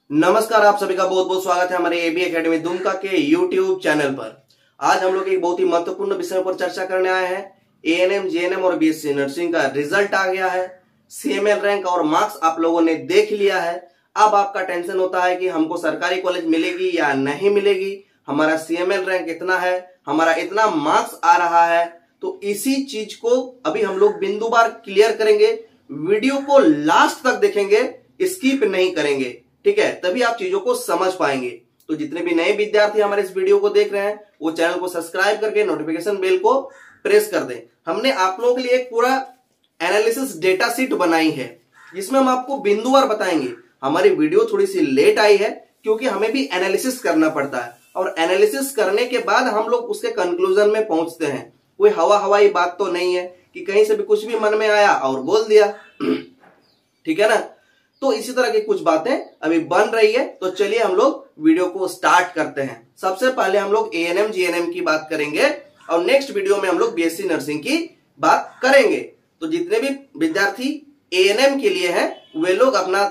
नमस्कार, आप सभी का बहुत बहुत स्वागत है हमारे एबी एकेडमी दुमका के यूट्यूब चैनल पर। आज हम लोग एक बहुत ही महत्वपूर्ण विषय पर चर्चा करने आए हैं। एएनएम, जीएनएम और बीएससी नर्सिंग का रिजल्ट आ गया है। सीएमएल रैंक और मार्क्स आप लोगों ने देख लिया है। अब आपका टेंशन होता है कि हमको सरकारी कॉलेज मिलेगी या नहीं मिलेगी, हमारा सीएमएल रैंक इतना है, हमारा इतना मार्क्स आ रहा है। तो इसी चीज को अभी हम लोग बिंदुवार क्लियर करेंगे। वीडियो को लास्ट तक देखेंगे, स्किप नहीं करेंगे, ठीक है? तभी आप चीजों को समझ पाएंगे। तो जितने भी नए विद्यार्थी हमारे इस वीडियो को देख रहे हैं वो चैनल को सब्सक्राइब करके नोटिफिकेशन बेल को प्रेस कर दें। हमने आप लोगों के लिए एक पूरा एनालिसिस डेटा शीट बनाई है जिसमें हम आपको बिंदुवार बताएंगे। हमारी वीडियो थोड़ी सी लेट आई है क्योंकि हमें भी एनालिसिस करना पड़ता है और एनालिसिस करने के बाद हम लोग उसके कंक्लूजन में पहुंचते हैं। कोई हवाई बात तो नहीं है कि कहीं से भी कुछ भी मन में आया और बोल दिया, ठीक है ना? तो इसी तरह की कुछ बातें अभी बन रही है। तो चलिए हम लोग वीडियो को स्टार्ट करते हैं। सबसे पहले हम लोग एएनएम जीएनएम की बात करेंगे और नेक्स्ट वीडियो में हम लोग बीएससी नर्सिंग की बात करेंगे। तो जितने भी विद्यार्थी एएनएम के लिए हैं वे लोग अपना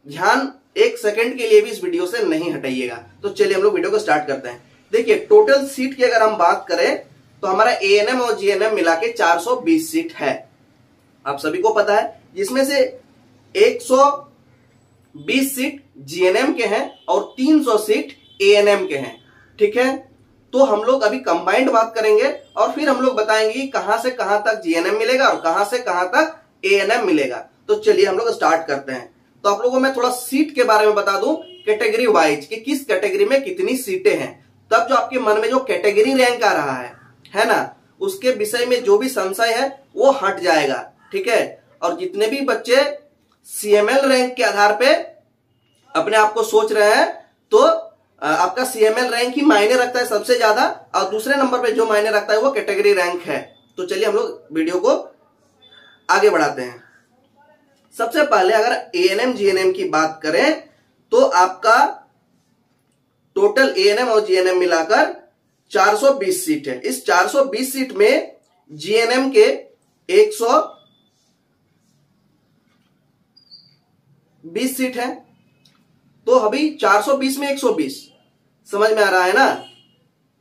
ध्यान एक सेकंड के लिए भी इस वीडियो से नहीं हटाइएगा। तो चलिए हम लोग वीडियो को स्टार्ट करते हैं। देखिए, टोटल सीट की अगर हम बात करें तो हमारा एएनएम और जीएनएम मिला के 420 सीट है, आप सभी को पता है, जिसमें से 120 सीट जीएनएम के हैं और 300 सीट एएनएम के हैं, ठीक है? तो हम लोग अभी कंबाइंड बात करेंगे और फिर हम लोग बताएंगे कि कहां से कहां तक जीएनएम मिलेगा और कहां से कहां तक एएनएम मिलेगा। तो चलिए हम लोग स्टार्ट करते हैं। तो आप लोगों को मैं थोड़ा सीट के बारे में बता दूं, कैटेगरी वाइज कि किस कैटेगरी में कितनी सीटें हैं। तब जो आपके मन में जो कैटेगरी रैंक आ रहा है ना, उसके विषय में जो भी संशय है वो हट जाएगा, ठीक है? और जितने भी बच्चे सीएमएल रैंक के आधार पे अपने आप को सोच रहे हैं तो आपका सीएमएल रैंक ही मायने रखता है सबसे ज्यादा, और दूसरे नंबर पे जो मायने रखता है वो कैटेगरी रैंक है। तो चलिए हम लोग वीडियो को आगे बढ़ाते हैं। सबसे पहले अगर एएनएम जीएनएम की बात करें तो आपका टोटल एएनएम और जीएनएम मिलाकर 420 सीट है। इस 420 सीट में जीएनएम के 120 सीट है। तो अभी 420 में 120, समझ में आ रहा है ना?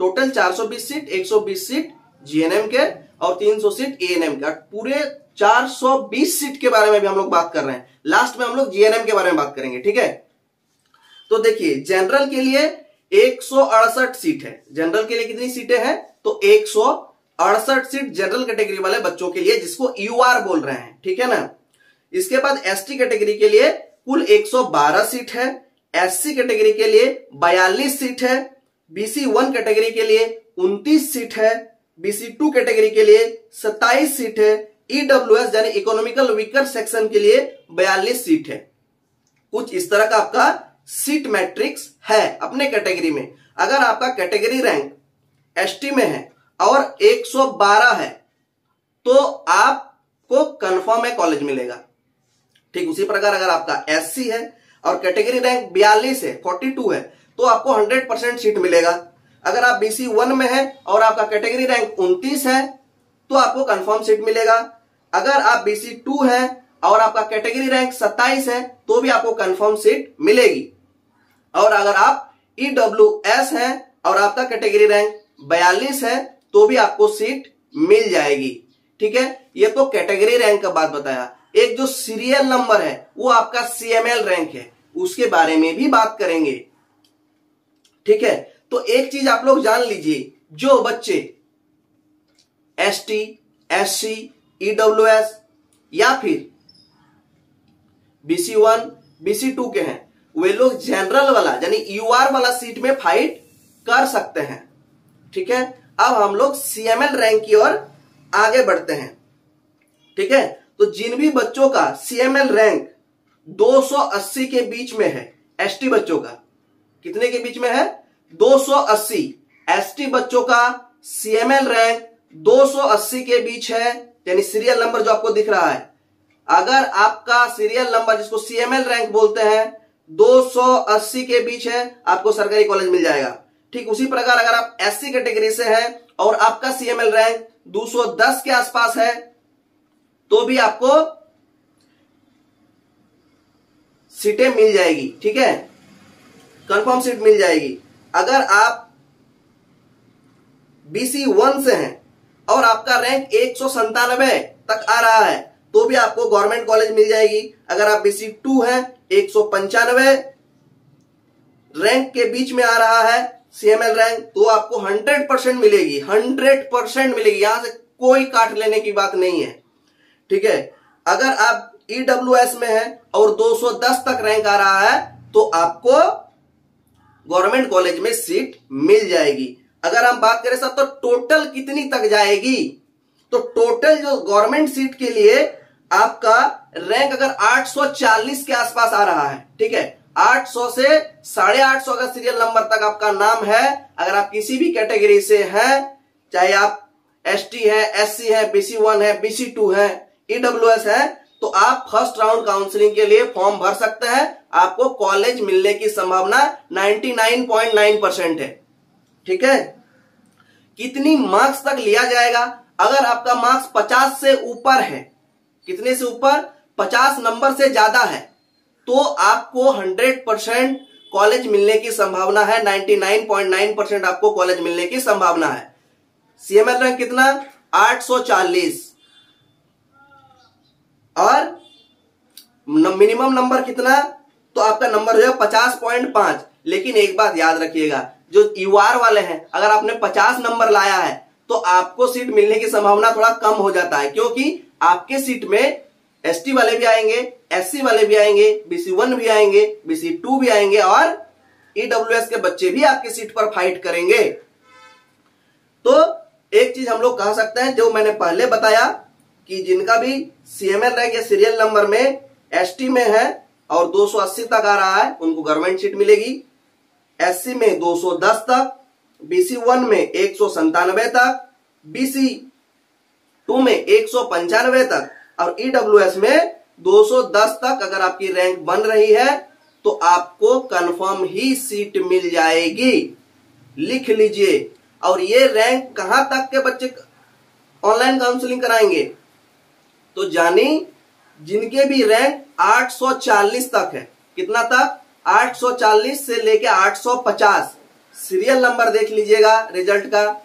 टोटल 420 सीट, 120 सीट जीएनएम के और 300 सीट एएनएम के। पूरे 420 सीट के बारे में भी हम लोग बात कर रहे हैं। लास्ट में हम लोग जीएनएम के बारे में बात करेंगे, ठीक है? तो देखिए, जनरल के लिए 168 सीट है। जनरल के लिए कितनी सीटें हैं? तो 168 सीट जनरल कैटेगरी वाले बच्चों के लिए, जिसको यूआर बोल रहे हैं, ठीक है ना? इसके बाद एसटी कैटेगरी के लिए कुल 112 सीट है। एससी कैटेगरी के लिए 42 सीट है। बीसी 1 कैटेगरी के लिए 29 सीट है। बीसी 2 कैटेगरी के लिए 27 सीट है। ईडब्ल्यूएस यानी इकोनॉमिकल वीकर सेक्शन के लिए 42 सीट है। कुछ इस तरह का आपका सीट मैट्रिक्स है अपने कैटेगरी में। अगर आपका कैटेगरी रैंक एसटी में है और 112 है तो आपको कंफर्म है कॉलेज मिलेगा। ठीक उसी प्रकार अगर आपका एससी है और कैटेगरी रैंक 42 है, 42 है, तो आपको 100% सीट मिलेगा। अगर आप बीसी 1 में है और आपका कैटेगरी रैंक 29 है तो आपको कंफर्म सीट मिलेगा। अगर आप बीसी 2 है और आपका कैटेगरी रैंक 27 है तो भी आपको कंफर्म सीट मिलेगी। और अगर आप ईडब्ल्यूएस है और आपका कैटेगरी रैंक 42 है तो भी आपको सीट मिल जाएगी, ठीक है? ये तो कैटेगरी रैंक का बात बताया। एक जो सीरियल नंबर है वो आपका सीएमएल रैंक है, उसके बारे में भी बात करेंगे, ठीक है? तो एक चीज आप लोग जान लीजिए, जो बच्चे एसटी, एससी, ईडब्ल्यूएस या फिर बीसी 1, बीसी 2 के हैं, वे लोग जनरल वाला यानी यूआर वाला सीट में फाइट कर सकते हैं, ठीक है? अब हम लोग सीएमएल रैंक की ओर आगे बढ़ते हैं, ठीक है? तो जिन भी बच्चों का सीएमएल रैंक 280 के बीच में है, एसटी बच्चों का कितने के बीच में है? 280। एसटी बच्चों का सीएमएल रैंक 280 के बीच है, यानी सीरियल नंबर जो आपको दिख रहा है, अगर आपका सीरियल नंबर जिसको सीएमएल रैंक बोलते हैं 280 के बीच है, आपको सरकारी कॉलेज मिल जाएगा। ठीक उसी प्रकार अगर आप एससी कैटेगरी से हैं और आपका सीएमएल रैंक 210 के आसपास है तो भी आपको सीटें मिल जाएगी, ठीक है? कंफर्म सीट मिल जाएगी। अगर आप BC 1 से हैं और आपका रैंक 197 तक आ रहा है तो भी आपको गवर्नमेंट कॉलेज मिल जाएगी। अगर आप BC 2 हैं, 195 रैंक के बीच में आ रहा है CML रैंक, तो आपको 100% मिलेगी, 100% मिलेगी। यहां से कोई काट लेने की बात नहीं है, ठीक है। अगर आप EWS में है और 210 तक रैंक आ रहा है तो आपको गवर्नमेंट कॉलेज में सीट मिल जाएगी। अगर हम बात करें सर तो टोटल कितनी तक जाएगी, तो टोटल जो गवर्नमेंट सीट के लिए आपका रैंक अगर 840 के आसपास आ रहा है, ठीक है, 800 से 850 अगर सीरियल नंबर तक आपका नाम है, अगर आप किसी भी कैटेगरी से हैं, चाहे आप ST है, SC है, BC 1 है, BC 2 है, EWS है, तो आप फर्स्ट राउंड काउंसलिंग के लिए फॉर्म भर सकते हैं। आपको कॉलेज मिलने की संभावना 99.9% है, ठीक है। कितनी मार्क्स तक लिया जाएगा, अगर आपका मार्क्स 50 से ऊपर है, कितने से ऊपर, 50 नंबर से ज्यादा है, तो आपको 100% कॉलेज मिलने की संभावना है, 99.9% आपको कॉलेज मिलने की संभावना है। CML रैंक कितना, 840, और मिनिमम नंबर कितना, तो आपका नंबर हो जाएगा 50.5। लेकिन एक बात याद रखिएगा, जो UR वाले हैं, अगर आपने 50 नंबर लाया है तो आपको सीट मिलने की संभावना थोड़ा कम हो जाता है, क्योंकि आपके सीट में ST वाले भी आएंगे, SC वाले भी आएंगे, BC 1 भी आएंगे, BC 2 भी आएंगे, और EWS के बच्चे भी आपके सीट पर फाइट करेंगे। तो एक चीज हम लोग कह सकते हैं, जो मैंने पहले बताया कि जिनका भी CML रैंक या सीरियल नंबर में ST में है और 280 तक आ रहा है, उनको गवर्नमेंट सीट मिलेगी। SC में 210 तक, BC 1 में 197 तक, BC 2 में 195 तक, और EWS में 210 तक अगर आपकी रैंक बन रही है तो आपको कंफर्म ही सीट मिल जाएगी। लिख लीजिए। और ये रैंक कहां तक के बच्चे ऑनलाइन काउंसलिंग कराएंगे, तो जानी जिनके भी रैंक 840 तक है, कितना तक, 840 से लेके 850। सीरियल नंबर देख लीजिएगा रिजल्ट का।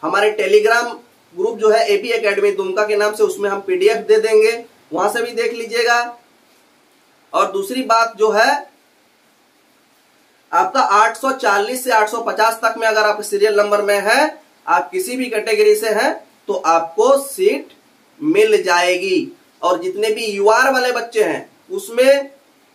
हमारे टेलीग्राम ग्रुप जो है AP एकेडमी दुमका के नाम से, उसमें हम PDF दे देंगे, वहां से भी देख लीजिएगा। और दूसरी बात जो है, आपका 840 से 850 तक में अगर आप सीरियल नंबर में है, आप किसी भी कैटेगरी से हैं, तो आपको सीट मिल जाएगी। और जितने भी UR वाले बच्चे हैं, उसमें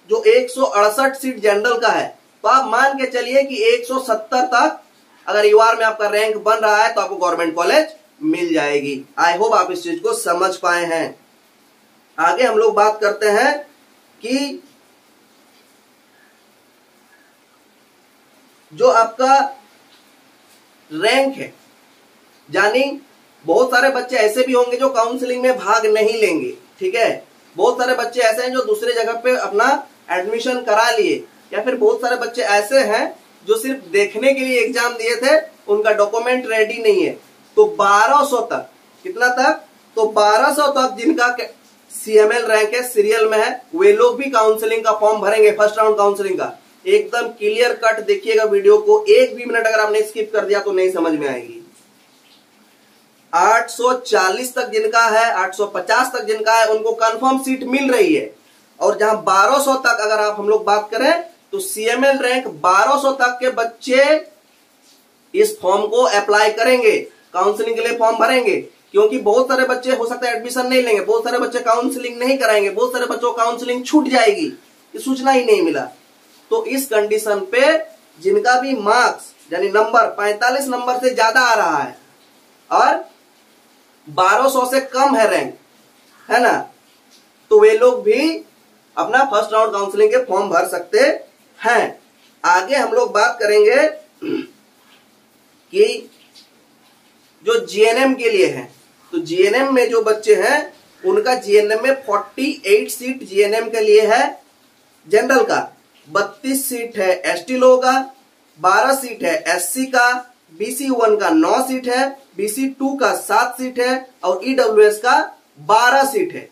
जो 168 सीट जनरल का है, तो आप मान के चलिए कि 170 तक अगर UR में आपका रैंक बन रहा है तो आपको गवर्नमेंट कॉलेज मिल जाएगी। आई होप आप इस चीज को समझ पाए हैं। आगे हम लोग बात करते हैं कि जो आपका रैंक है, यानी बहुत सारे बच्चे ऐसे भी होंगे जो काउंसलिंग में भाग नहीं लेंगे, ठीक है। बहुत सारे बच्चे ऐसे हैं जो दूसरे जगह पे अपना एडमिशन करा लिए, या फिर बहुत सारे बच्चे ऐसे हैं जो सिर्फ देखने के लिए एग्जाम दिए थे, उनका डॉक्यूमेंट रेडी नहीं है। तो 1200 तक, कितना तक, तो 1200 तक जिनका CML रैंक है, सीरियल में है, वे लोग भी काउंसलिंग का फॉर्म भरेंगे, फर्स्ट राउंड काउंसलिंग का। एकदम क्लियर कट देखिएगा वीडियो को, एक भी मिनट अगर आपने स्किप कर दिया तो नहीं समझ में आएगी। 840 तक जिनका है, 850 तक जिनका है, उनको कंफर्म सीट मिल रही है। और जहां 1200 तक अगर आप हम लोग बात करें, तो CML रैंक 1200 तक के बच्चे इस फॉर्म को अप्लाई करेंगे, काउंसलिंग के लिए फॉर्म भरेंगे। क्योंकि बहुत सारे बच्चे हो सकता है एडमिशन नहीं लेंगे, बहुत सारे बच्चे काउंसलिंग नहीं कराएंगे, बहुत सारे बच्चों को काउंसलिंग छूट जाएगी, ये सूचना ही नहीं मिला। तो इस कंडीशन पे जिनका भी मार्क्स यानी नंबर 45 नंबर से ज्यादा आ रहा है और 1200 से कम है रैंक, है ना, तो वे लोग भी अपना फर्स्ट राउंड काउंसलिंग के फॉर्म भर सकते हैं। आगे हम लोग बात करेंगे कि जो GNM के लिए है, तो GNM में जो बच्चे हैं उनका GNM में 48 सीट GNM के लिए है जनरल का, 32 सीट है ST लोगों का, 12 सीट है SC का, BC 1 का 9 सीट है, BC 2 का 7 सीट है और EWS का 12 सीट है।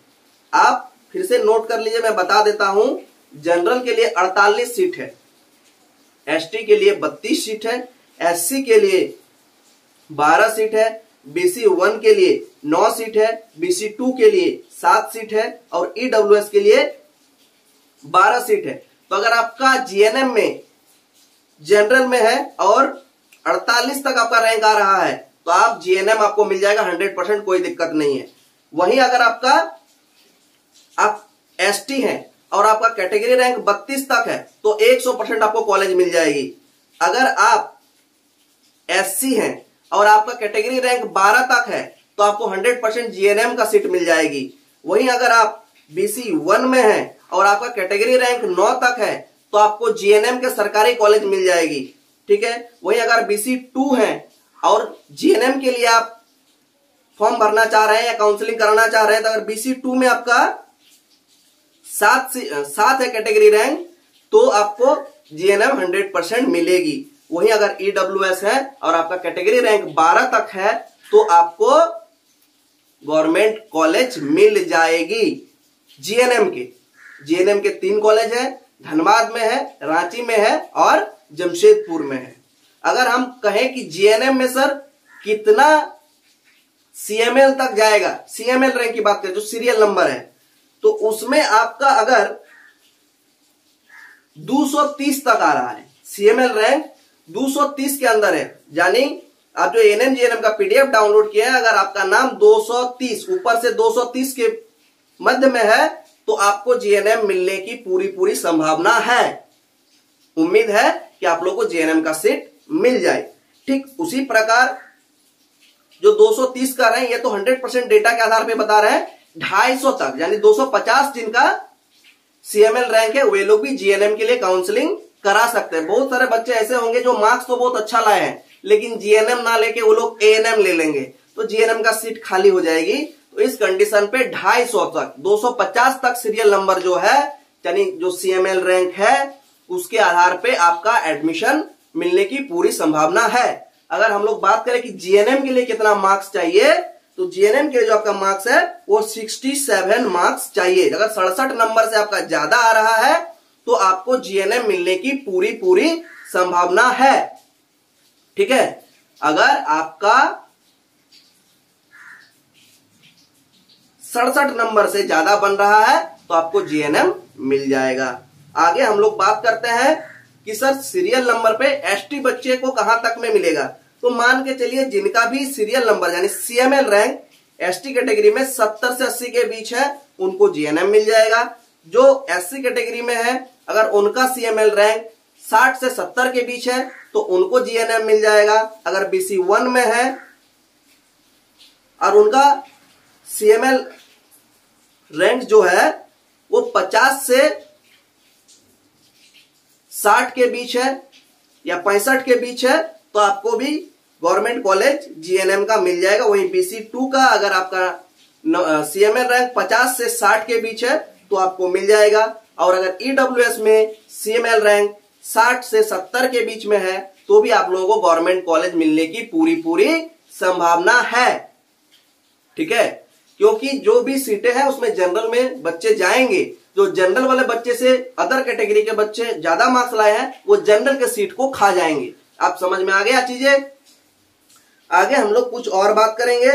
आप फिर से नोट कर लीजिए, मैं बता देता हूं। जनरल के लिए 48 सीट है, एसटी के लिए 32 सीट है, एससी के लिए 12 सीट है, बीसी 1 के लिए 9 सीट है, बीसी 2 के लिए 7 सीट है और ईडब्ल्यूएस के लिए 12 सीट है। तो अगर आपका जीएनएम में जनरल में है और 48 तक आपका रैंक आ रहा है तो आप जीएनएम आपको मिल जाएगा 100%, कोई दिक्कत नहीं है। वहीं अगर आप एसटी हैं और आपका कैटेगरी रैंक 32 तक है तो 100% आपको कॉलेज मिल जाएगी। अगर आप एससी हैं और आपका कैटेगरी रैंक 12 तक है तो आपको 100% जीएनएम का सीट मिल जाएगी। वहीं अगर आप बीसी 1 में हैं और आपका कैटेगरी रैंक 9 तक है तो आपको जीएनएम के सरकारी कॉलेज मिल जाएगी। ठीक है। वहीं अगर बीसी 2 है और जीएनएम के लिए आप फॉर्म भरना चाह रहे हैं या काउंसलिंग कराना चाह रहे हैं तो अगर बीसी 2 में आपका 7 है कैटेगरी रैंक तो आपको जीएनएम 100% मिलेगी। वहीं अगर ईडब्ल्यूएस है और आपका कैटेगरी रैंक 12 तक है तो आपको गवर्नमेंट कॉलेज मिल जाएगी। जीएनएम के 3 कॉलेज है, धनबाद में है, रांची में है और जमशेदपुर में है। अगर हम कहें कि जीएनएम में सर कितना सीएमएल तक जाएगा, सीएमएल रैंक की बात करें जो सीरियल नंबर है, तो उसमें आपका अगर 230 तक आ रहा है, सीएमएल रैंक 230 के अंदर है, यानी आप जो एएनएम जीएनएम का पीडीएफ डाउनलोड किया है, अगर आपका नाम 230 ऊपर से 230 के मध्य में है तो आपको जीएनएम मिलने की पूरी संभावना है। उम्मीद है कि आप लोगों को जीएनएम का सीट मिल जाए। ठीक उसी प्रकार जो 230 का रहे, ये तो 100% डेटा के आधार पे बता रहे हैं, 250 तक यानी 250 जिनका सीएमएल रैंक है वे लोग भी जीएनएम के लिए काउंसलिंग करा सकते हैं। बहुत सारे बच्चे ऐसे होंगे जो मार्क्स तो बहुत अच्छा लाए हैं लेकिन जीएनएम ना लेके वो लोग एएनएम ले लेंगे तो जीएनएम का सीट खाली हो जाएगी। तो इस कंडीशन पे 250 तक 250 तक सीरियल नंबर जो है यानी जो सीएमएल रैंक है उसके आधार पे आपका एडमिशन मिलने की पूरी संभावना है। अगर हम लोग बात करें कि जीएनएम के लिए कितना मार्क्स चाहिए तो जीएनएम के लिए जो आपका मार्क्स है वो 67 मार्क्स चाहिए। अगर 67 नंबर से आपका ज्यादा आ रहा है तो आपको जीएनएम मिलने की पूरी संभावना है। ठीक है। अगर आपका 67 नंबर से ज्यादा बन रहा है तो आपको जीएनएम मिल जाएगा। आगे हम लोग बात करते हैं कि सर सीरियल नंबर पे एसटी बच्चे को कहां तक में मिलेगा। तो मान के चलिए जिनका भी सीरियल नंबर यानी सीएमएल रैंक एसटी कैटेगरी में 70 से 80 के बीच है उनको जीएनएम मिल जाएगा। जो एससी कैटेगरी में है अगर उनका सीएमएल रैंक 60 से 70 के बीच है तो उनको जीएनएम मिल जाएगा। अगर बीसी 1 में है और उनका सीएमएल रैंक जो है वो 50 से 60 के बीच है या 65 के बीच है तो आपको भी गवर्नमेंट कॉलेज जीएनएम का मिल जाएगा। वहीं बीसी 2 का अगर आपका सीएमएल रैंक 50 से 60 के बीच है तो आपको मिल जाएगा। और अगर ईडब्ल्यूएस में सीएमएल रैंक 60 से 70 के बीच में है तो भी आप लोगों को गवर्नमेंट कॉलेज मिलने की पूरी संभावना है। ठीक है। क्योंकि जो भी सीटें हैं उसमें जनरल में बच्चे जाएंगे, जो जनरल वाले बच्चे से अदर कैटेगरी के बच्चे ज्यादा मार्क्स लाए हैं वो जनरल के सीट को खा जाएंगे। आप समझ में आ गया चीजें। आगे हम लोग कुछ और बात करेंगे।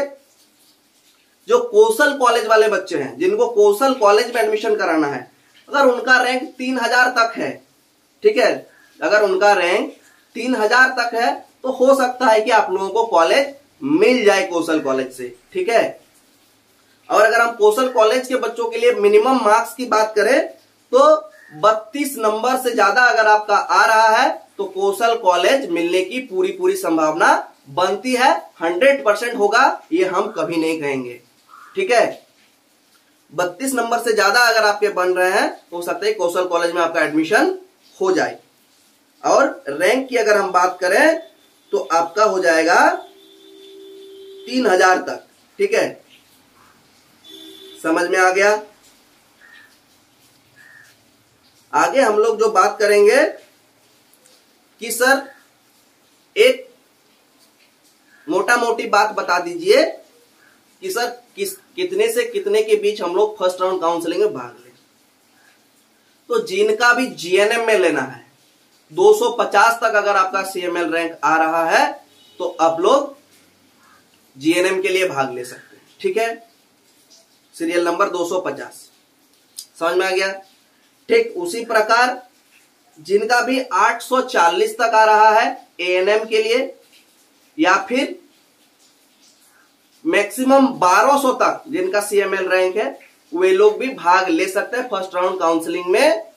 जो कौशल कॉलेज वाले बच्चे हैं जिनको कौशल कॉलेज में एडमिशन कराना है, अगर उनका रैंक 3000 तक है, ठीक है, अगर उनका रैंक 3000 तक है तो हो सकता है कि आप लोगों को कॉलेज मिल जाए कौशल कॉलेज से। ठीक है। और अगर हम कौशल कॉलेज के बच्चों के लिए मिनिमम मार्क्स की बात करें तो 32 नंबर से ज्यादा अगर आपका आ रहा है तो कौशल कॉलेज मिलने की पूरी संभावना बनती है। 100% होगा ये हम कभी नहीं कहेंगे। ठीक है। 32 नंबर से ज्यादा अगर आपके बन रहे हैं तो हो सकता है कौशल कॉलेज में आपका एडमिशन हो जाए। और रैंक की अगर हम बात करें तो आपका हो जाएगा 3000 तक। ठीक है। समझ में आ गया। आगे हम लोग जो बात करेंगे कि सर एक मोटा मोटी बात बता दीजिए कि सर कितने से कितने के बीच हम लोग फर्स्ट राउंड काउंसलिंग में भाग लें। तो जिनका भी जीएनएम में लेना है 250 तक अगर आपका CML रैंक आ रहा है तो आप लोग GNM के लिए भाग ले सकते हैं। ठीक है, सीरियल नंबर 250 समझ में आ गया। ठीक उसी प्रकार जिनका भी 840 तक आ रहा है ANM के लिए, या फिर मैक्सिमम 1200 तक जिनका CML रैंक है, वे लोग भी भाग ले सकते हैं फर्स्ट राउंड काउंसलिंग में।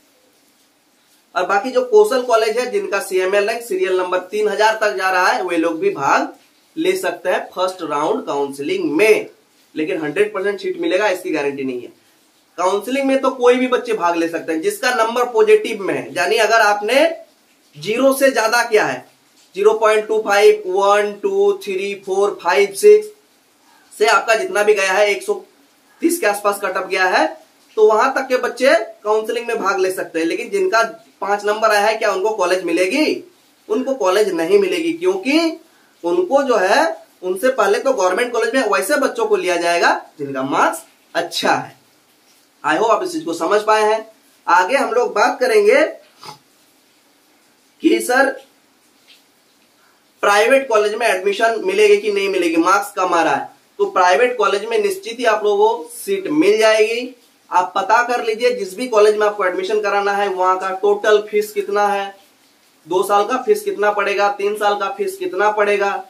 और बाकी जो कौशल कॉलेज है जिनका CML रैंक सीरियल नंबर 3000 तक जा रहा है, वे लोग भी भाग ले सकते हैं फर्स्ट राउंड काउंसलिंग में, लेकिन 100% सीट मिलेगा इसकी गारंटी नहीं है। काउंसलिंग में तो कोई भी बच्चे भाग ले सकते हैं जिसका नंबर पॉजिटिव में है, यानी अगर आपने 0 से ज्यादा किया है, 0.25, 1, 2, 3, 4, 5, 6 से आपका जितना भी गया है, 130 के आसपास कटअप गया है, तो वहां तक के बच्चे काउंसलिंग में भाग ले सकते हैं। लेकिन जिनका 5 नंबर आया है, क्या उनको कॉलेज मिलेगी? उनको कॉलेज नहीं मिलेगी, क्योंकि उनको जो है उनसे पहले तो गवर्नमेंट कॉलेज में वैसे बच्चों को लिया जाएगा जिनका मार्क्स अच्छा है। आई होप आप इस चीज को समझ पाए हैं। आगे हम लोग बात करेंगे कि सर प्राइवेट कॉलेज में एडमिशन मिलेगी कि नहीं मिलेगी, मार्क्स कम आ रहा है। तो प्राइवेट कॉलेज में निश्चित ही आप लोगों को सीट मिल जाएगी। आप पता कर लीजिए जिस भी कॉलेज में आपको एडमिशन कराना है वहां का टोटल फीस कितना है, 2 साल का फीस कितना पड़ेगा, 3 साल का फीस कितना पड़ेगा,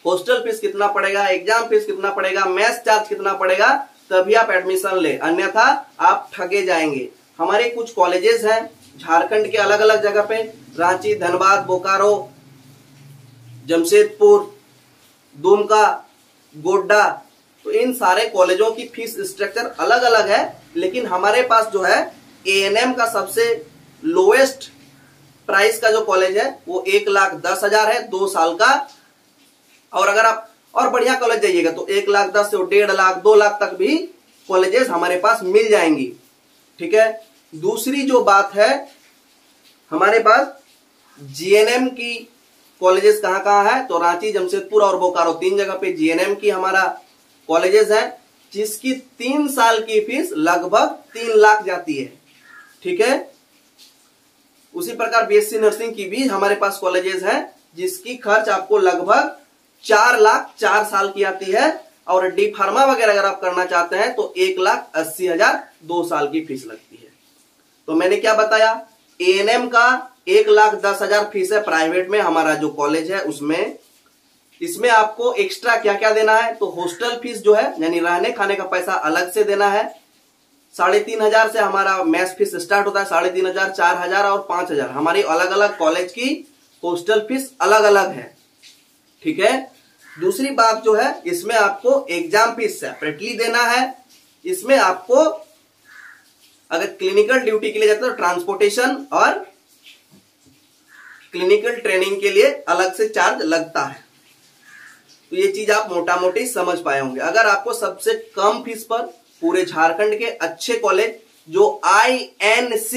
हॉस्टल फीस कितना पड़ेगा, एग्जाम फीस कितना पड़ेगा, मेस चार्ज कितना पड़ेगा, तभी आप एडमिशन ले, अन्यथा आप ठगे जाएंगे। हमारे कुछ कॉलेजेस हैं झारखंड के अलग अलग जगह पे, रांची, धनबाद, बोकारो, जमशेदपुर, दुमका, गोड्डा, तो इन सारे कॉलेजों की फीस स्ट्रक्चर अलग अलग है। लेकिन हमारे पास जो है ANM का सबसे लोएस्ट प्राइस का जो कॉलेज है वो 1,10,000 है 2 साल का। और अगर आप और बढ़िया कॉलेज जाइएगा तो 1,10,000 से 1.5 लाख 2 लाख तक भी कॉलेजेस हमारे पास मिल जाएंगी। ठीक है, दूसरी जो बात है, हमारे पास GNM की कॉलेजेस कहां कहां है, तो रांची, जमशेदपुर और बोकारो 3 जगह पे GNM की हमारा कॉलेजेस है, जिसकी 3 साल की फीस लगभग 3 लाख जाती है। ठीक है, उसी प्रकार BSc नर्सिंग की भी हमारे पास कॉलेजेस हैं जिसकी खर्च आपको लगभग 4 लाख 4 साल की आती है। और डी फार्मा वगैरह अगर आप करना चाहते हैं तो 1,80,000 2 साल की फीस लगती है। तो मैंने क्या बताया, ANM का 1,10,000 फीस है प्राइवेट में, हमारा जो कॉलेज है उसमें। इसमें आपको एक्स्ट्रा क्या क्या देना है, तो हॉस्टल फीस जो है यानी रहने खाने का पैसा अलग से देना है। 3,500 से हमारा मैस फीस स्टार्ट होता है, 3,500, 4,000 और 5,000 हमारी अलग अलग कॉलेज की हॉस्टल फीस अलग अलग है। ठीक है, दूसरी बात जो है इसमें आपको एग्जाम फीस सेपरेटली देना है। इसमें आपको अगर क्लिनिकल ड्यूटी के लिए जाते हो तो ट्रांसपोर्टेशन और क्लिनिकल ट्रेनिंग के लिए अलग से चार्ज लगता है। तो ये चीज आप मोटा मोटी समझ पाए होंगे। अगर आपको सबसे कम फीस पर पूरे झारखंड के अच्छे कॉलेज जो INC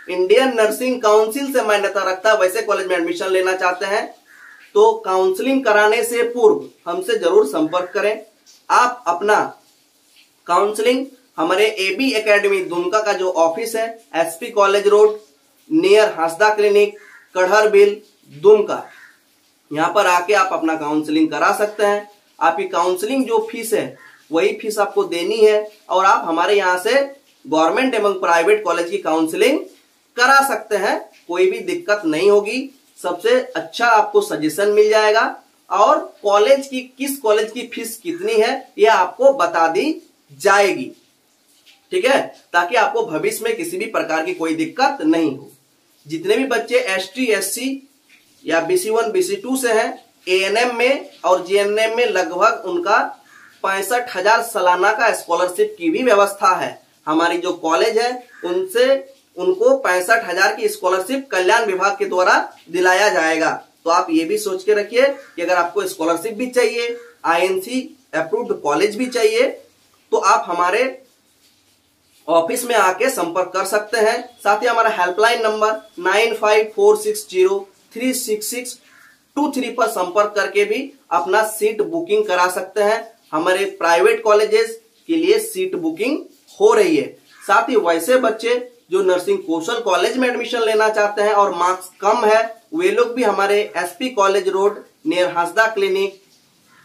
इंडियन नर्सिंग काउंसिल से मान्यता रखता है वैसे कॉलेज में एडमिशन लेना चाहते हैं तो काउंसलिंग कराने से पूर्व हमसे जरूर संपर्क करें। आप अपना काउंसलिंग हमारे AB एकेडमी दुमका का जो ऑफिस है, SP college road near Hansda clinic, कढ़र बिल, दुमका, यहां पर आके आप अपना काउंसलिंग करा सकते हैं। आपकी काउंसलिंग जो फीस है वही फीस आपको देनी है और आप हमारे यहां से गवर्नमेंट एवं प्राइवेट कॉलेज की काउंसलिंग करा सकते हैं, कोई भी दिक्कत नहीं होगी। सबसे अच्छा आपको सजेशन मिल जाएगा और कॉलेज की किस कॉलेज की फीस कितनी है यह आपको बता दी जाएगी। ठीक है, ताकि आपको भविष्य में किसी भी प्रकार की कोई दिक्कत नहीं हो। जितने भी बच्चे ST SC या BC1 BC2 से हैं ANM में और GNM में लगभग उनका 65,000 सालाना का स्कॉलरशिप की भी व्यवस्था है। हमारी जो कॉलेज है उनसे उनको 65,000 की स्कॉलरशिप कल्याण विभाग के द्वारा दिलाया जाएगा। तो आप ये भी सोच के रखिए कि अगर आपको स्कॉलरशिप भी चाहिए, INC अप्रूव्ड कॉलेज भी चाहिए, तो आप हमारे ऑफिस में आके संपर्क कर सकते हैं। साथ ही हमारा हेल्पलाइन नंबर 9546036623 पर संपर्क करके भी अपना सीट बुकिंग करा सकते हैं। हमारे प्राइवेट कॉलेजेस के लिए सीट बुकिंग हो रही है। साथ ही वैसे बच्चे जो नर्सिंग कौशल कॉलेज में एडमिशन लेना चाहते हैं और मार्क्स कम है, वे लोग भी हमारे SP college road near Hansda clinic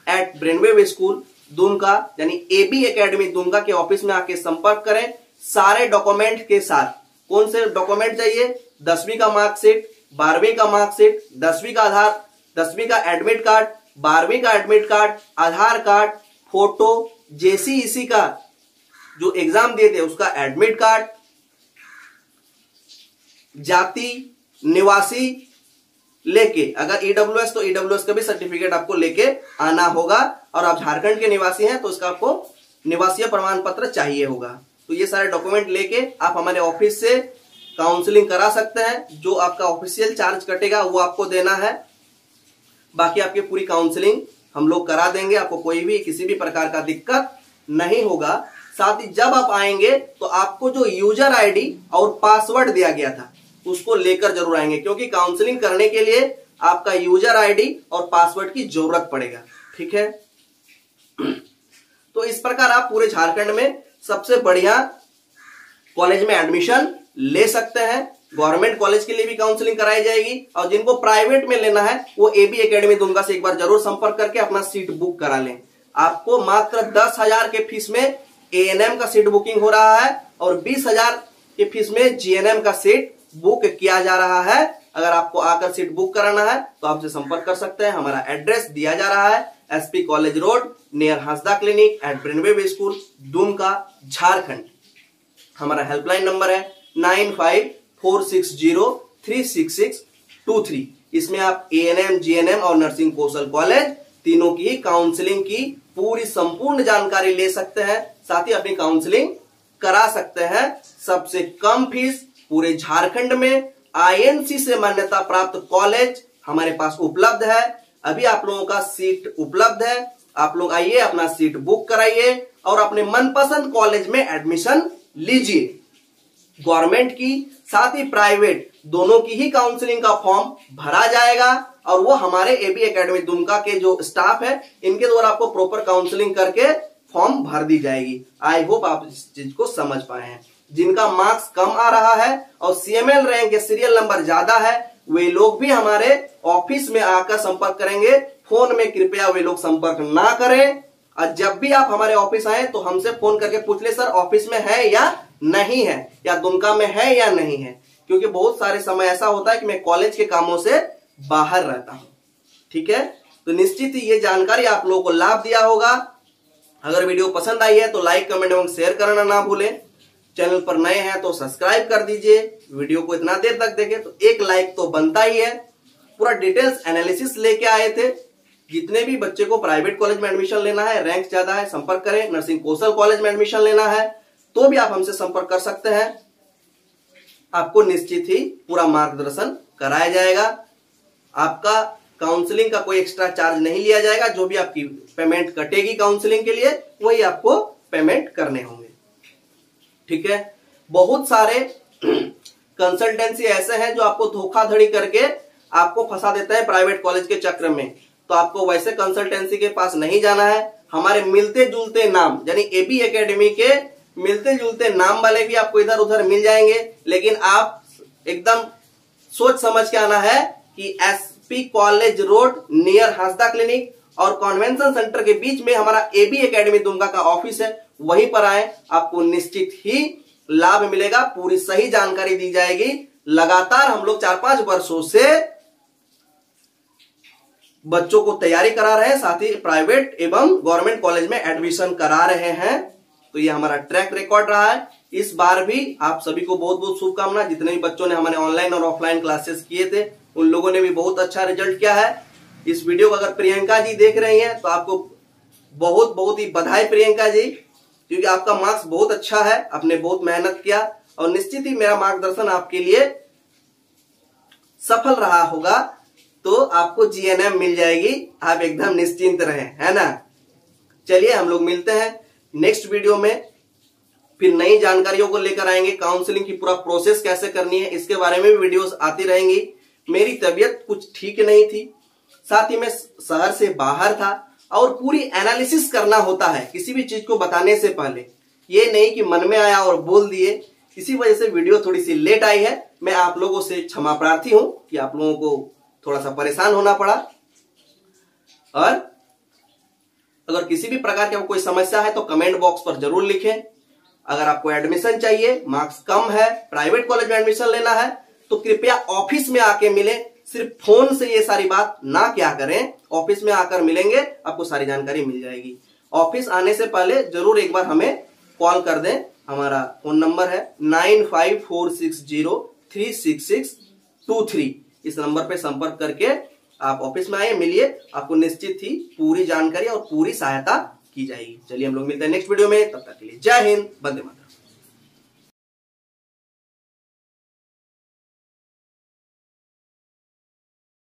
eight brainwave school Dumka यानी एबी एकेडमी दुमका के ऑफिस में आके संपर्क करें सारे डॉक्यूमेंट के साथ। कौन से डॉक्यूमेंट चाहिए? 10वीं का मार्कशीट, 12वीं का मार्कशीट, 10वीं का आधार, 10वीं का एडमिट कार्ड, 12वीं का एडमिट कार्ड, आधार कार्ड, फोटो, जेसीईसी का जो एग्जाम दिए थे उसका एडमिट कार्ड, जाति, निवासी लेके, अगर ईडब्ल्यूएस तो ईडब्ल्यूएस का भी सर्टिफिकेट आपको लेके आना होगा, और आप झारखंड के निवासी हैं तो उसका आपको निवासीय प्रमाण पत्र चाहिए होगा। तो ये सारे डॉक्यूमेंट लेके आप हमारे ऑफिस से काउंसलिंग करा सकते हैं। जो आपका ऑफिशियल चार्ज कटेगा वो आपको देना है, बाकी आपकी पूरी काउंसलिंग हम लोग करा देंगे, आपको कोई भी किसी भी प्रकार का दिक्कत नहीं होगा। साथ ही जब आप आएंगे तो आपको जो यूजर आईडी और पासवर्ड दिया गया था उसको लेकर जरूर आएंगे, क्योंकि काउंसलिंग करने के लिए आपका यूजर आईडी और पासवर्ड की जरूरत पड़ेगा। ठीक है, तो इस प्रकार आप पूरे झारखंड में सबसे बढ़िया कॉलेज में एडमिशन ले सकते हैं। गवर्नमेंट कॉलेज के लिए भी काउंसलिंग कराई जाएगी, और जिनको प्राइवेट में लेना है वो एबी एकेडमी दुमका से एक बार जरूर संपर्क करके अपना सीट बुक करा लें। आपको मात्र 10,000 के फीस में एएनएम का सीट बुकिंग हो रहा है और 20,000 के फीस में जीएनएम का सीट बुक किया जा रहा है। अगर आपको आकर सीट बुक कराना है तो आपसे संपर्क कर सकते हैं। हमारा एड्रेस दिया जा रहा है SP college road near Hansda clinic eight brainwave school Dumka Jharkhand. हमारा हेल्पलाइन नंबर है 9546036623। इसमें आप एएनएम, जीएनएम और नर्सिंग कौशल कॉलेज तीनों की काउंसलिंग की पूरी संपूर्ण जानकारी ले सकते हैं, साथ ही अपनी काउंसलिंग करा सकते हैं। सबसे कम फीस पूरे झारखंड में आईएनसी से मान्यता प्राप्त कॉलेज हमारे पास उपलब्ध है। अभी आप लोगों का सीट उपलब्ध है, आप लोग आइए, अपना सीट बुक कराइए और अपने मनपसंद कॉलेज में एडमिशन लीजिए। गवर्नमेंट की साथ ही प्राइवेट दोनों की ही काउंसलिंग का फॉर्म भरा जाएगा, और वो हमारे एबी एकेडमी दुमका के जो स्टाफ है इनके द्वारा आपको प्रॉपर काउंसलिंग करके फॉर्म भर दी जाएगी। आई होप आप इस चीज को समझ पाए हैं। जिनका मार्क्स कम आ रहा है और सीएमएल रैंक या सीरियल नंबर ज्यादा है वे लोग भी हमारे ऑफिस में आकर संपर्क करेंगे। फोन में कृपया वे लोग संपर्क ना करें, और जब भी आप हमारे ऑफिस आए तो हमसे फोन करके पूछ ले सर ऑफिस में है या नहीं है, या दुमका में है या नहीं है, क्योंकि बहुत सारे समय ऐसा होता है कि मैं कॉलेज के कामों से बाहर रहता हूं। ठीक है, तो निश्चित ही ये जानकारी आप लोगों को लाभ दिया होगा। अगर वीडियो पसंद आई है तो लाइक, कमेंट एवं शेयर करना ना भूलें। चैनल पर नए हैं तो सब्सक्राइब कर दीजिए। वीडियो को इतना देर तक देखें तो एक लाइक तो बनता ही है। पूरा डिटेल्स एनालिसिस लेके आए थे। जितने भी बच्चे को प्राइवेट कॉलेज में एडमिशन लेना है, रैंक ज्यादा है, संपर्क करें। नर्सिंग कौशल कॉलेज में एडमिशन लेना है तो भी आप हमसे संपर्क कर सकते हैं। आपको निश्चित ही पूरा मार्गदर्शन कराया जाएगा। आपका काउंसलिंग का कोई एक्स्ट्रा चार्ज नहीं लिया जाएगा। जो भी आपकी पेमेंट कटेगी काउंसलिंग के लिए वही आपको पेमेंट करने होंगे। ठीक है, बहुत सारे कंसल्टेंसी ऐसे हैं जो आपको धोखाधड़ी करके आपको फंसा देता है प्राइवेट कॉलेज के चक्र में। तो आपको वैसे कंसल्टेंसी के पास नहीं जाना है। हमारे मिलते जुलते नाम यानी एबी एकेडमी के मिलते जुलते नाम वाले भी आपको इधर उधर मिल जाएंगे, लेकिन आप एकदम सोच समझ के आना है कि SP college road near Hansda clinic और कन्वेंशन सेंटर के बीच में हमारा एबी एकेडमी दुमका का ऑफिस है, वहीं पर आए। आपको निश्चित ही लाभ मिलेगा, पूरी सही जानकारी दी जाएगी। लगातार हम लोग 4-5 वर्षों से बच्चों को तैयारी करा रहे हैं, साथ ही प्राइवेट एवं गवर्नमेंट कॉलेज में एडमिशन करा रहे हैं। तो ये हमारा ट्रैक रिकॉर्ड रहा है। इस बार भी आप सभी को बहुत बहुत शुभकामनाएं। जितने भी बच्चों ने हमारे ऑनलाइन और ऑफलाइन क्लासेस किए थे उन लोगों ने भी बहुत अच्छा रिजल्ट किया है। इस वीडियो को अगर प्रियंका जी देख रही हैं तो आपको बहुत बहुत ही बधाई प्रियंका जी, क्योंकि आपका मार्क्स बहुत अच्छा है, आपने बहुत मेहनत किया और निश्चित ही मेरा मार्गदर्शन आपके लिए सफल रहा होगा। तो आपको जीएनएम मिल जाएगी, आप एकदम निश्चिंत रहें, है ना। चलिए हम लोग मिलते हैं नेक्स्ट वीडियो में, फिर नई जानकारियों को लेकर आएंगे। काउंसलिंग की पूरा प्रोसेस कैसे करनी है इसके बारे में भी वीडियोस आती रहेंगी। मेरी तबीयत कुछ ठीक नहीं थी, साथ ही मैं शहर से बाहर था और पूरी एनालिसिस करना होता है किसी भी चीज को बताने से पहले। ये नहीं कि मन में आया और बोल दिए, इसी वजह से वीडियो थोड़ी सी लेट आई है। मैं आप लोगों से क्षमा प्रार्थी हूं कि आप लोगों को थोड़ा सा परेशान होना पड़ा। और अगर किसी भी प्रकार की कोई समस्या है तो कमेंट बॉक्स पर जरूर लिखें। अगर आपको एडमिशन चाहिए, मार्क्स कम है, प्राइवेट कॉलेज में एडमिशन लेना है, तो कृपया ऑफिस में आके मिलें। सिर्फ फोन से ये सारी बात ना क्या करें, ऑफिस में आकर मिलेंगे, आपको सारी जानकारी मिल जाएगी। ऑफिस आने से पहले जरूर एक बार हमें कॉल कर दें। हमारा फोन नंबर है 9546036623। इस नंबर पे संपर्क करके आप ऑफिस में आइए, मिलिए, आपको निश्चित ही पूरी जानकारी और पूरी सहायता की जाएगी। चलिए हम लोग मिलते हैं नेक्स्ट वीडियो में, तब तक के लिए जय हिंद, वंदे मातरम।